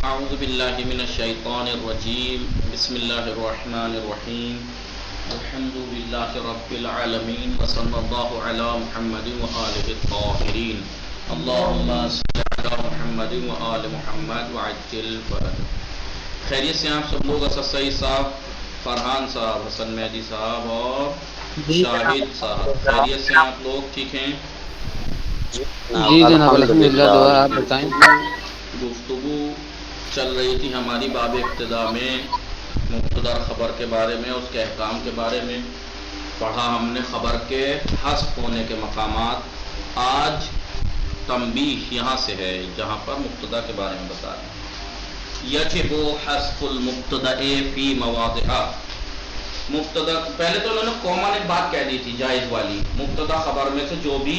اعوذ باللہ من الشیطان الرجیم بسم اللہ الرحمن الرحیم الحمد للہ رب العالمین وصلی اللہ علی محمد وآلہ الطاہرین اللہم صلی علی محمد وآل محمد وعجل فرج. خیریت سے آپ سب لوگ؟ اسد سعید صاحب، فرحان صاحب، حسن مہدی صاحب اور شاہد صاحب، خیریت سے آپ لوگ ٹھیک ہیں؟ جی جناب الحمدللہ، دعا آپ بتائیں. گفتگو چل رہی تھی ہماری باب ابتدا میں مبتدا خبر کے بارے میں، اس کے احکام کے بارے میں پڑھا ہم نے، خبر کے حذف ہونے کے مقامات. آج تنبیہ یہاں سے ہے جہاں پر مبتدا کے بارے میں بتا رہے ہیں. یجب حذف المبتدأ فی مواضع. مبتدا پہلے تو انہوں نے کامن ایک بات کہہ دی تھی جائز والی، مبتدا خبر میں سے جو بھی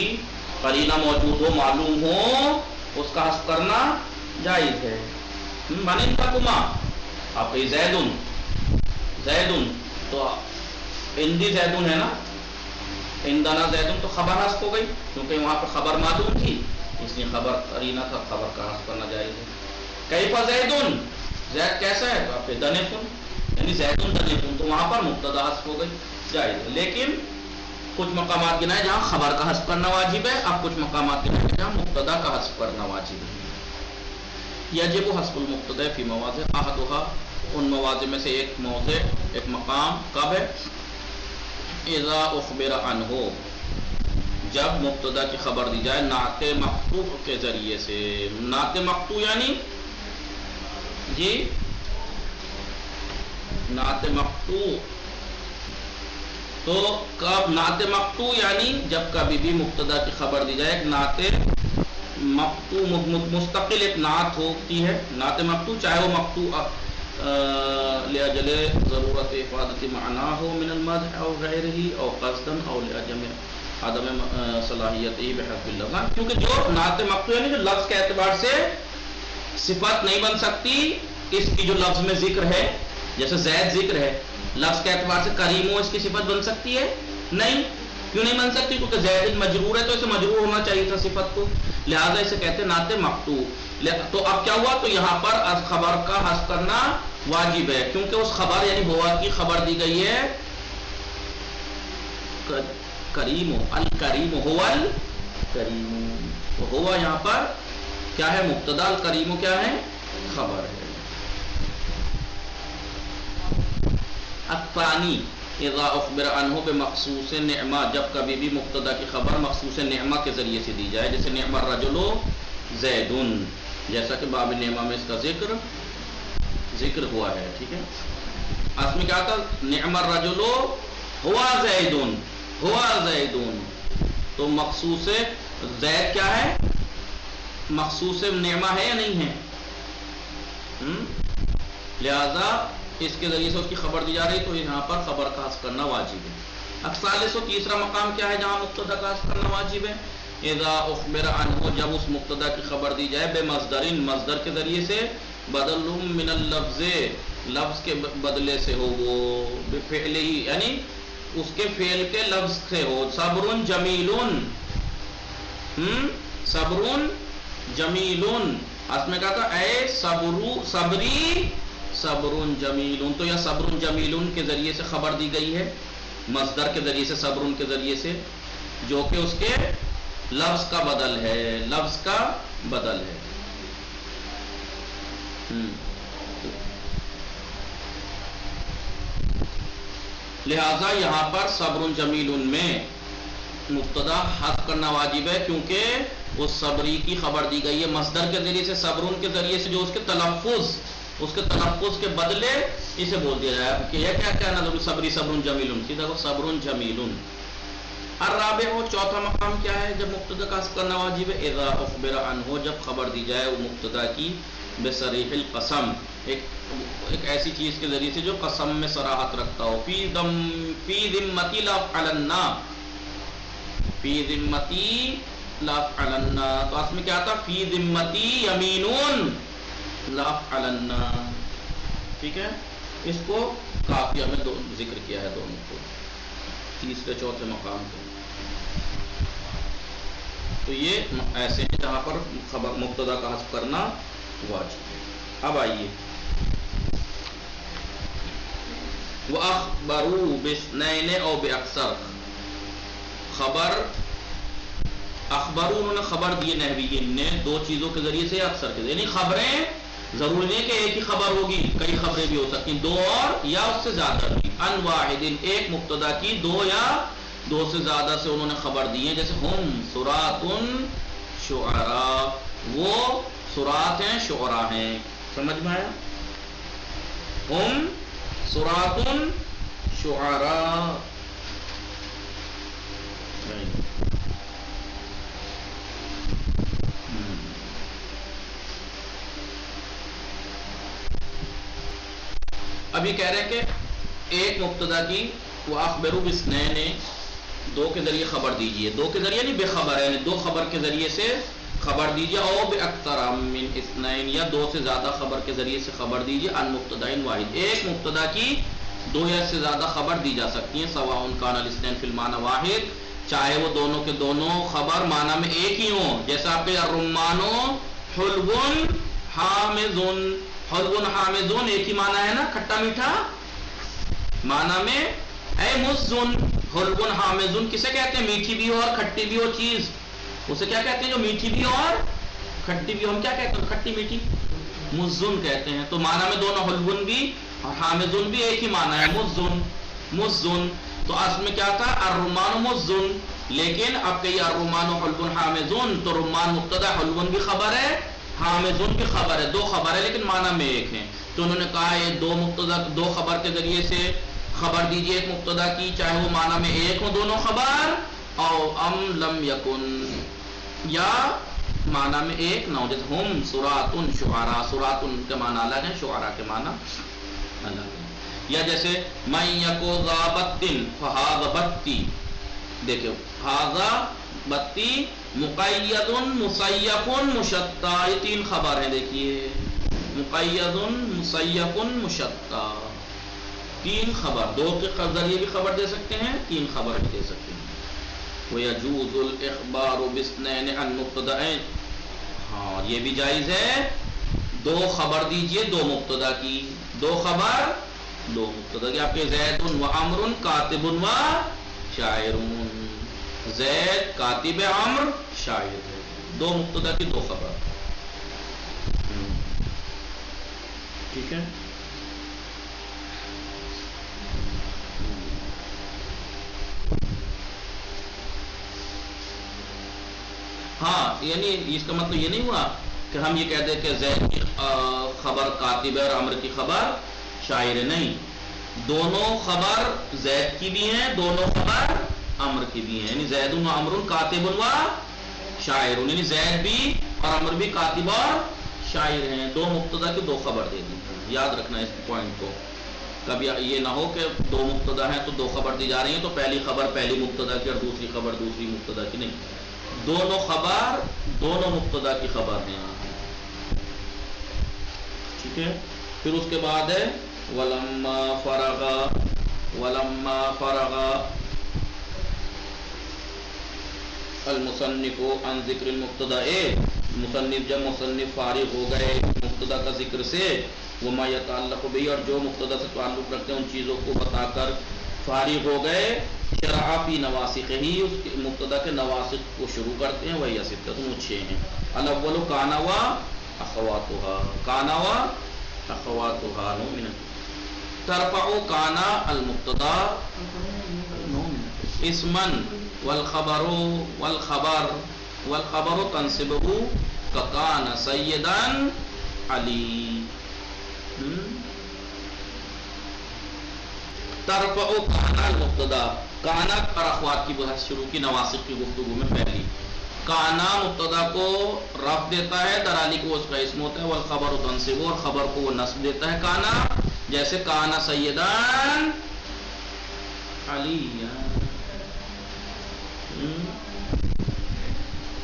قرینہ موجود ہو، معلوم ہو، اس کا حذف کرنا جائز ہے. من انتکما، آپ کہیں زیدن، زیدن تو اندی زیدن ہے نا، اندنا زیدن تو خبر حذف ہو گئی کیونکہ وہاں پہ خبر معلوم تھی، اس لیے خبر قرینہ تھا، خبر کا حذف کرنا جائز ہے. کیفا زیدن، زید کیسا ہے؟ آپ دنیتن، یعنی زیدن دنیتن، تو وہاں پر مبتدا حذف ہو گئی، جائز ہے. لیکن کچھ مقامات گنائے جہاں خبر کا حذف کرنا واجب ہے، اب کچھ مقامات گنائے جہاں مبتدا کا حذف کرنا واجب ہے. یجب حذف المبتدا فی مواضع احدها، ان مواضع میں سے ایک موضع، ایک مقام کب ہے؟ اذا اخبر عنہ، جب مبتدا کی خبر دی جائے نعت مقطوع کے ذریعے سے. نعت مقطوع یعنی جی نعت مقطوع، تو کب نعت مقطوع یعنی جب کبھی بھی مبتدا کی خبر دی جائے، ایک نعت مقطوع مستقل ایک نعت ہوتی ہے. نعت مقطوع چاہے وہ مقطوع لاجل ضرورت افادت معناہ من المدح او غیرہ او قصدا او لاجل عدم صلاحیتہ بحسب اللفظ، کیونکہ جو نعت مقطوع یعنی جو لفظ کے اعتبار سے صفت نہیں بن سکتی اس کی، جو لفظ میں ذکر ہے، جیسے زید ذکر ہے، لفظ کے اعتبار سے کریم ہو، اس کی صفت بن سکتی ہے؟ نہیں. کیوں نہیں بن سکتی؟ کیونکہ زید مجرور ہے تو اسے مجرور ہونا چاہیے تھا صفت کو، لہذا اسے کہتے ہیں نعت مقطوع. تو اب کیا ہوا؟ تو یہاں پر خبر کا حذف کرنا واجب ہے، کیونکہ اس خبر یعنی ہوا کی خبر دی گئی ہے کریم، الکریم هو الکریم، تو ہوا یہاں پر کیا ہے؟ مبتدا، الکریم کیا ہے؟ خبر ہے. الثانی اذا اخبر عنہ بمخصوص نعمہ، جب کبھی بھی مبتدا کی خبر مخصوص نعمہ کے ذریعے سے دی جائے، جیسے نعم الرجل زیدن، جیسا کہ باب نعمہ میں اس کا ذکر ہوا ہے. ٹھیک ہے، اس میں کیا تھا؟ نعم الرجل ہوا زیدن، ہوا زیدن، تو مخصوص زید کیا ہے؟ مخصوص نعمہ ہے یا نہیں ہے؟ لہذا اس کے ذریعے سے اس کی خبر دی جا رہی، تو یہاں پر خبر کا حذف کرنا واجب ہے. الثالث، تیسرا مقام کیا ہے جہاں مبتدا کا حذف کرنا واجب ہے؟ اذا اخبر عنہ، جب اس مبتدا کی خبر دی جائے بے مصدرین، مصدر کے ذریعے سے، بدل من اللفظ، لفظ کے بدلے سے ہو، وہ بفعل ہی یعنی اس کے فعل کے لفظ سے ہو. صبر جمیل، صبر جمیل، اس میں کہا تھا اے صبری صبر جمیل، تو یہ صبر جمیل کے ذریعے سے خبر دی گئی ہے، مصدر کے ذریعے سے، صبر کے ذریعے سے، جو کہ اس کے لفظ کا بدل ہے، لفظ کا بدل ہے. لہذا یہاں پر صبر جمیل میں مبتدا حذف کرنا واجب ہے، کیونکہ اس صبری کی خبر دی گئی ہے مصدر کے ذریعے سے، صبر کے ذریعے سے، جو اس کے تلفظ، اس کے تلفظ کے بدلے اسے بول دیا جائے کہ یہ کیا کہنا ضروری، صبری صبر جمیل، سیدھا وہ صبر جمیل. الرابع، چوتھا مقام کیا ہے جب مبتدا کا حذف کرنا واجب ہے؟ اذا اخبر عنہ، جب خبر دی جائے وہ مبتدا کی بصریح القسم، ایک ایسی چیز کے ذریعے سے جو قسم میں صراحت رکھتا ہو. فی ذمتی لافعلنا، فی ذمتی لافعلنا، تو اس میں کیا تھا؟ فی ذمتی یمینون لافعلنا. ٹھیک ہے، اس کو قافیہ میں ذکر کیا ہے دونوں کو، تیسرے چوتھے مقام کو. تو یہ ایسے ہیں جہاں پر خبر مبتدا کا حذف کرنا واجب ہے. اب آئیے وَأَخْبَرُوا بِاثْنَيْنِ أَوْ بِأَكْثَرَ، خبر اخبروا انہوں نے خبر دی نحویین نے دو چیزوں کے ذریعے سے اکثر کے ذریعے، یعنی خبریں ضروری نہیں کہ ایک ہی خبر ہوگی، کئی خبریں بھی ہو سکتی ہیں، دو اور یا اس سے زیادہ بھی، ان واحد ایک مبتدا کی دو یا دو سے زیادہ سے انہوں نے خبر دی ہیں، جیسے ہم سرات شعراء، وہ سرات ہیں شعراء ہیں، سمجھ میں آیا؟ ہم سرات شعراء، ابھی کہہ رہے ہیں کہ ایک مبتدا کی وہ اخبروا باثنین، دو کے ذریعے خبر دیجئے، دو کے ذریعے نہیں بے خبر ہے، دو خبر کے ذریعے سے خبر دیجئے، او باکثر من اثنین، یا دو سے زیادہ خبر کے ذریعے سے خبر دیجئے، ان مبتدا واحد، ایک مبتدا کی دو یا سے زیادہ خبر دی جا سکتی ہیں، سواء کان الاثنین فی المعنی واحد، چاہے وہ دونوں کے دونوں خبر معنی میں ایک ہی ہوں، جیسا آپ کے الرمان حلو حامض، حلو حامض ایک ہی معنی ہے نا، کھٹا میٹھا، معنی میں اے مزن، حلو حامض کسے کہتے ہیں؟ میٹھی بھی ہو اور کھٹی بھی ہو چیز، اسے کیا کہتے ہیں؟ جو میٹھی بھی ہو اور کھٹی بھی ہو، ہم کیا کہتے ہیں؟ کھٹی میٹھی مزن کہتے ہیں، تو معنی میں دونوں حلو بھی اور حامض بھی ایک ہی معنی ہے، مزن مزن، تو اصل میں کیا تھا؟ الرمان مزن، لیکن اب کہ الرمان حلو حامض، تو رمان مبتدا، حلو بھی خبر ہے، حامض بھی خبر ہے، دو خبر ہے لیکن معنی میں ایک ہیں، تو انہوں نے کہا یہ دو مبتدا دو خبر کے ذریعے سے خبر دیجئے ایک مبتدا کی، چاہے وہ معنی میں ایک ہو دونوں خبر، او ام لم یکن، یا معنی میں ایک نہ ہو، جیسے ہم سرات شعراء، سرات کے معنی الگ ہیں، شعراء کے معنی الگ ہیں، یا جیسے من یکو ذا بطن فہذا بطی، دیکھو ھذا بطی مقید مصیف مشتہ، یہ تین خبر ہیں، دیکھیے مقید مصیف مشتہ، تین خبر، دو کے ذریعے بھی خبر دے سکتے ہیں، تین خبر بھی دے سکتے ہیں، وَيَجُوزُ الْإِخْبَارُ بِاثْنَيْنِ عَنْ مُبْتَدَئَيْنِ، ہاں یہ بھی جائز ہے، دو خبر دیجئے دو مبتدا کی، دو خبر دو مبتدا کی، آپ کے زید و عمر کاتب و شاعر، زید کاتب، عمر شاعر ہے، دو مبتدا کی دو خبر، ٹھیک ہے؟ ہاں یعنی اس کا مطلب یہ نہیں ہوا کہ ہم یہ کہتے ہیں کہ زید کی خبر کاتب ہے اور عمر کی خبر شاعر ہے، نہیں، دونوں خبر زید کی بھی ہیں، دونوں خبر عمر کی بھی ہیں، یعنی زید و عمر کاتب و شاعر، یعنی زید بھی اور عمر بھی کاتب اور شاعر ہیں، دو مبتدا کی دو خبر دے دی، یاد رکھنا اس پوائنٹ کو، کبھی یہ نہ ہو کہ دو مبتدا ہیں تو دو خبر دی جا رہی ہیں، تو پہلی خبر پہلی مبتدا کی اور دوسری خبر دوسری مبتدا کی، نہیں، دونوں خبر دونوں مبتدا کی خبر ہیں، ٹھیک ہے؟ پھر اس کے بعد ہے ولما فرغ المصنف عن ذکر المبتدا، مصنف جب مصنف فارغ ہو گئے مبتدا کا ذکر سے، وما یتعلق به، اور جو مبتدا سے تعلق رکھتے ہیں ان چیزوں کو بتا کر فارغ ہو گئے، شرع فی نواسخہ، اس کے مبتدا کے نواسخ کو شروع کرتے ہیں، وہی ستۃ، وہ چھ ہیں، الاول کان و اخواتها، کان و اخواتها نومن، ترفع کان المبتدا اسما والخبر تنصبه ککان سیدا علی، ترفع کانا المبتدا، کانا اور اخوات کی بحث شروع کی نواسخ کی گفتگو میں پہلی، کانا مبتدا کو رفع دیتا ہے، درالی کو اس کا اسم ہوتا ہے، والخبر تنصب، اور خبر کو وہ نصب دیتا ہے، کانا، جیسے کانا سیدان علی،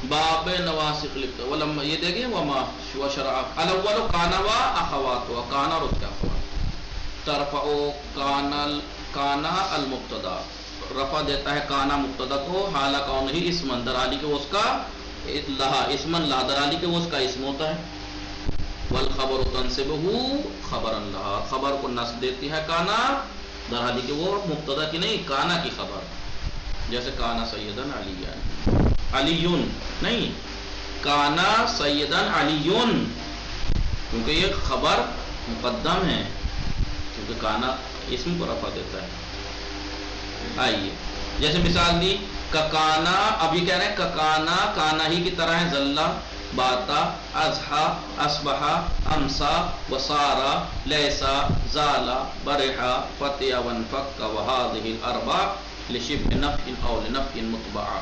باب نواسخ لکھتا ہے، یہ دیکھیں وما وشرع الاول کانا و اخواتها، کانا اور اس کے اخوات، ترفع کانا المبتدا، رفع دیتا ہے کانا مبتدا کو، حال کون ہی اسمن، درالی کے اس کا لہا، اسمن لا، درالی کے اس کا اسم ہوتا ہے، والخبر تنصبہ خبرا لہا، خبر کو نصب دیتی ہے کانا، در حالی کہ وہ مبتدا کی نہیں کانا کی خبر، جیسے کانا سیدن علیون نہیں، کانا سیدن علیون، کیونکہ یہ خبر مقدم ہے، کیونکہ کانا اسم کو رفع دیتا ہے۔ آئیے جیسے مثال دی ککانا، اب یہ کہہ رہے ہیں ککانا کانا ہی کی طرح ہے، زلہ باتا ازحا اصبحا امسا وسارا لیسا زالا برحا فتیا وانفک وہذہ الاربع لشبہ نفی او لنفی متبعا۔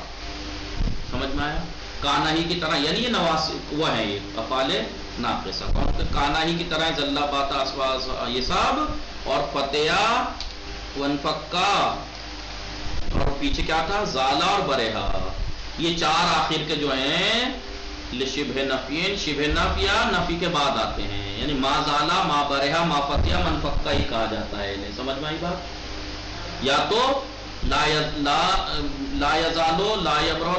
سمجھ میں آیا؟ کانا ہی کی طرح، یعنی یہ نواسب وہ ہے، یہ افعال ناقصہ، کون کہ کانا ہی کی طرح ہے، زلہ باتا اصبحا یہ سب، اور فتیا وانفکا، اور پیچھے کیا تھا زالا اور برہا، یہ چار آخر کے جو ہیں لشبہ نفین، شبہ نفی یا نفی کے بعد آتے ہیں، یعنی ما زالا ما برہا ما فتیا من فکا ہی کہا جاتا ہے انہیں۔ سمجھ میں آئی بات؟ یا تو لا یزالو لا یبرو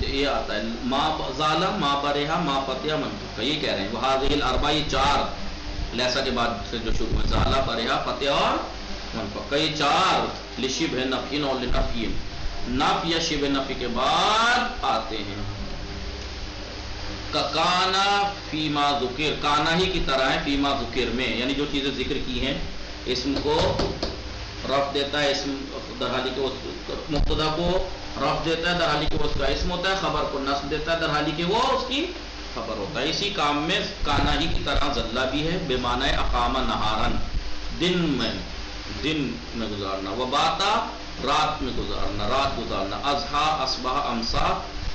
یہ آتا ہے، ما زالا ما برہا ما فتیا من فکا، یہ کہہ رہے ہیں وہذہ الاربع، یہ چار لیسا کے بعد سے جو شروع ہے زالا برہا فتیا اور منفکا، یہ چار لشبہ نفی اور لنفی، نفی یا شبہ نفی کے بعد آتے ہیں۔ کانا فیما ذکر، کانا ہی کی طرح ہے فیما ذکر میں، یعنی جو چیزیں ذکر کی ہیں، اسم کو رفع دیتا ہے، اسم در حالی کہ مبتدا کو رفع دیتا ہے در حالی کہ وہ اس کا اسم ہوتا ہے، خبر کو نصب دیتا ہے در حالی کہ وہ اس کی خبر ہوتا ہے۔ اسی کام میں کانا ہی کی طرح زلہ بھی ہے، بے معنی اقام نہارن، دن میں گزارنا، وباتا رات میں گزارنا، رات گزارنا، اضحا اصبح امسا،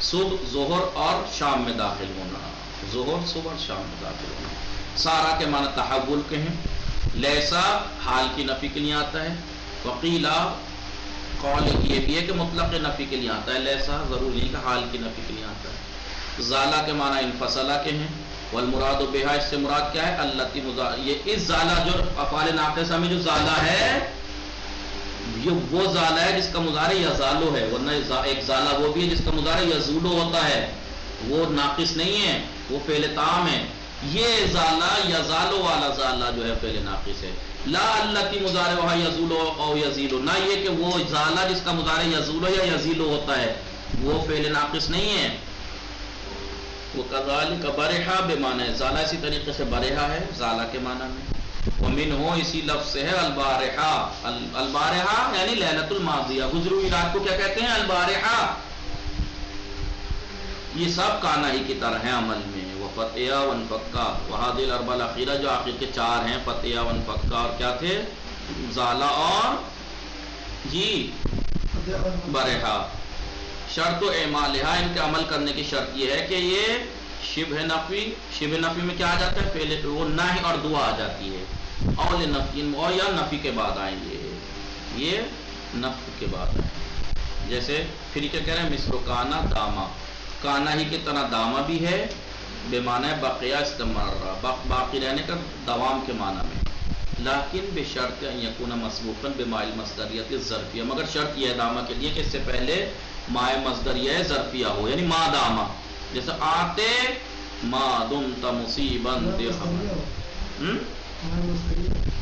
صبح ظہر اور شام میں داخل ہونا، ظہر صبح اور شام میں داخل ہونا۔ سارا کے معنی تحول کے ہیں، لیسا حال کی نفی کے لیے آتا ہے، وقیلا قول یہ بھی ہے کہ مطلق نفی کے لیے آتا ہے، لیسا ضروری نہیں کہ حال کی نفی کے لیے آتا ہے۔ زالا کے معنی انفصلہ کے ہیں، والمراد بہا، اس سے مراد کیا ہے، التی یہ اس زالہ جو افعال ناقصہ میں جو زالہ ہے یہ وہ زالہ ہے جس کا مضارع یزالو ہے، ورنہ ایک زالہ وہ بھی ہے جس کا مضارع یزولو ہوتا ہے، وہ ناقص نہیں ہے، وہ فعل تام ہے۔ یہ زالہ یزالو والا زالہ جو ہے فعل ناقص ہے، لا التی مضارعها یزولو او یزیلو، نہ یہ کہ وہ زالہ جس کا مضارع یزولو یا یزیلو ہوتا ہے وہ فعل ناقص نہیں ہے۔ وَكَذَلِكَ بَرِحَا بِمَعنَى زالہ، اسی طریقے سے برحا ہے زالہ کے معنی میں، وَمِنْهُ اسی لفظ سے ہے البارحا، البارحا یعنی لیلۃ الماضیہ، گزری ہوئی رات کو کیا کہتے ہیں، البارحا۔ یہ سب کانا ہی کی طرح ہیں عمل میں۔ وَفَتِيَا وَانْفَكَّا وَهَذِهِ الْأَرْبَعَ الْأَخِيرَةَ، جو آخر کے چار ہیں، فتیا وانفکا اور کیا تھے، زالہ اور جی برحا۔ شرط و اعمالها، ان کے عمل کرنے کی شرط یہ ہے کہ یہ شبہ نفی میں کیا آ جاتا ہے، فعل وہ نہی اور دعا آ جاتی ہے، اور لنفی اور یا نفی کے بعد آئیں گے، یہ نفی کے بعد آئیں، جیسے پھر کیا کہہ رہے ہیں، مصر کانا داما، کانا ہی کی طرح داما بھی ہے، بے معنی بقیہ استمرارا، باقی رہنے کا دوام کے معنی میں، لیکن بشرط ان یکون مسبوقا بماء المصدریۃ الظرفیہ، مگر شرط یہ ہے داما کے لیے کہ اس سے پہلے ماء مصدریہ ظرفیہ ہو، یعنی ما داما، جیسے آتے ما دمت مصیبا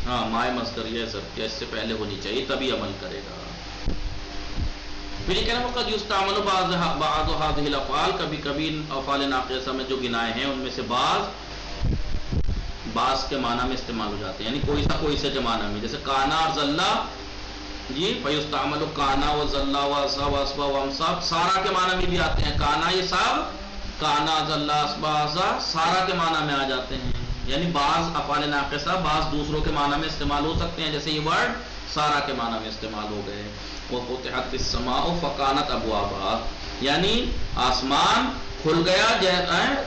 ہاں ماء مصدریہ ظرفیہ اس سے پہلے ہونی چاہیے، تبھی عمل کرے گا۔ پھر یہ کہنا وقت یستعمل بعض هذه الافعال، کبھی کبھی ان افعال ناقصہ میں جو گنائے ہیں ان میں سے بعض کے معنی میں استعمال ہو جاتے ہیں، یعنی کوئی سے کے معنی میں، جیسے کانا اور زلہ جی، فیستعمل کانا و زلہ و اسا و اسبا و امسا، سارا کے معنی میں بھی آتے ہیں، کانا یہ سب کانا زلہ اسبا اسا سارا کے معنی میں آ جاتے ہیں، یعنی بعض افعال ناقصہ بعض دوسروں کے معنی میں استعمال ہو سکتے ہیں، جیسے یہ ورڈ سارا کے معنی میں استعمال ہو گئے۔ وَفُتِحَتِ السَّمَاءُ فَكَانَتْ أَبْوَابَهَا، یعنی آسمان کھل گیا،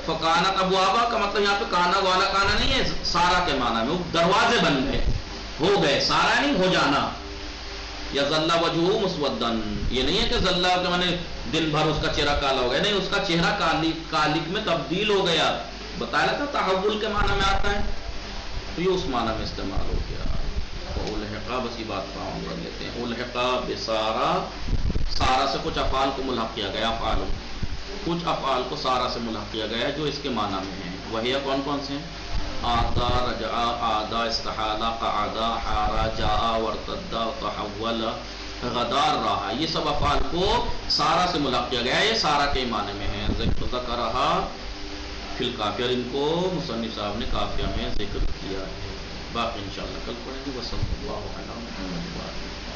فکانت ابوابا کا مطلب یہاں پہ کانا والا کانا نہیں ہے، سارا کے معنی میں دروازے بن گئے، ہو گئے، سارا نہیں ہو جانا۔ یا ذلہ وجہہ مسودن، یہ نہیں ہے کہ ذلہ کے معنی دن بھر اس کا چہرہ کالا ہو گیا، نہیں، اس کا چہرہ کالک میں تبدیل ہو گیا، بتایا تھا تحول کے معنی میں آتا ہے، تو یہ اس معنی میں استعمال ہو گیا۔ الحقا، بس یہ بات فراہم کر لیتے ہیں، الحقا بسارا، سارا سے کچھ افعال کو ملحق کیا گیا، کچھ افعال کو سارا سے ملحق کیا گیا ہے جو اس کے معنی میں ہیں، وہی کون کون سے ہیں، آتا رجع آدا استحالہ قعدا حارا جاء ورتدا تحول غدار رہا، یہ سب افعال کو سارا سے ملحق کیا گیا ہے، یہ سارا کے معنی میں ہیں. ذکرہا فی القافیہ، ان کو مصنف صاحب نے قافیہ میں ذکر کیا ہے. باقی انشاءاللہ کل پڑھیں گے. وصلی اللہ علی محمد.